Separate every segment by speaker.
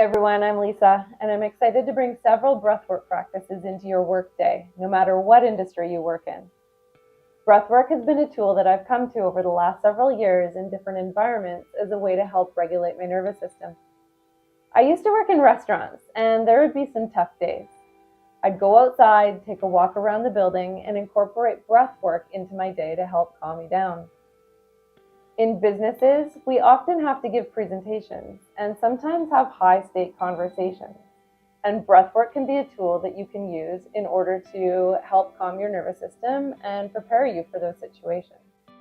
Speaker 1: everyone, I'm Lisa, and I'm excited to bring several breathwork practices into your workday, no matter what industry you work in. Breathwork has been a tool that I've come to over the last several years in different environments as a way to help regulate my nervous system. I used to work in restaurants, and there would be some tough days. I'd go outside, take a walk around the building, and incorporate breathwork into my day to help calm me down. In businesses, we often have to give presentations and sometimes have high-stake conversations. And breathwork can be a tool that you can use in order to help calm your nervous system and prepare you for those situations.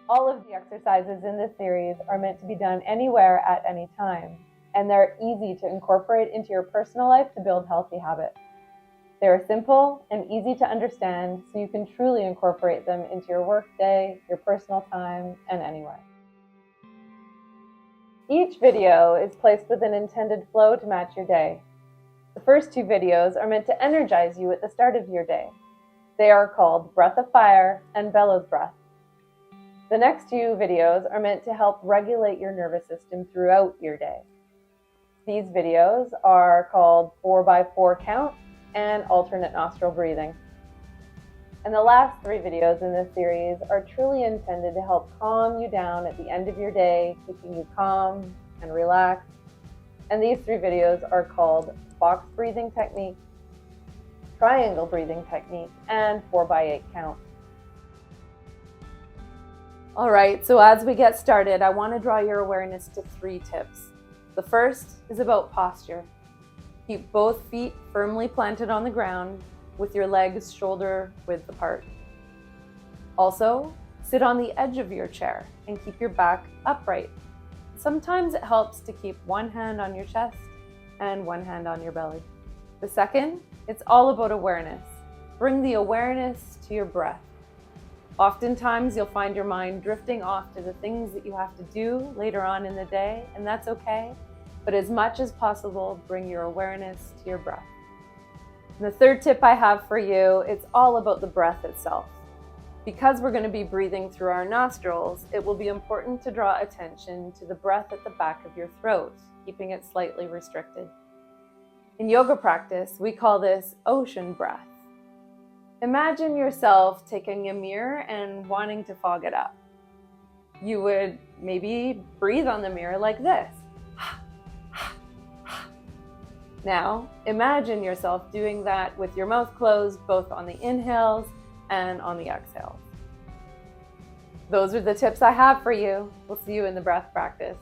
Speaker 1: All of the exercises in this series are meant to be done anywhere at any time, and they're easy to incorporate into your personal life to build healthy habits. They are simple and easy to understand, so you can truly incorporate them into your workday, your personal time, and anywhere. Each video is placed with an intended flow to match your day. The first two videos are meant to energize you at the start of your day. They are called Breath of Fire and Bellows Breath. The next two videos are meant to help regulate your nervous system throughout your day. These videos are called 4x4 Count and Alternate Nostril Breathing. And the last three videos in this series are truly intended to help calm you down at the end of your day, keeping you calm and relaxed. And these three videos are called Box Breathing Technique, Triangle Breathing Technique, and 4x8 Count. All right, so as we get started, I want to draw your awareness to three tips. The first is about posture. Keep both feet firmly planted on the ground with your legs shoulder width apart. Also, sit on the edge of your chair and keep your back upright. Sometimes it helps to keep one hand on your chest and one hand on your belly. The second, it's all about awareness. Bring the awareness to your breath. Oftentimes, you'll find your mind drifting off to the things that you have to do later on in the day, and that's okay. But as much as possible, bring your awareness to your breath. And the third tip I have for you, it's all about the breath itself. Because we're going to be breathing through our nostrils, it will be important to draw attention to the breath at the back of your throat, keeping it slightly restricted. In yoga practice, we call this ocean breath. Imagine yourself taking a mirror and wanting to fog it up. You would maybe breathe on the mirror like this. Now, imagine yourself doing that with your mouth closed, both on the inhales and on the exhales. Those are the tips I have for you. We'll see you in the breath practice.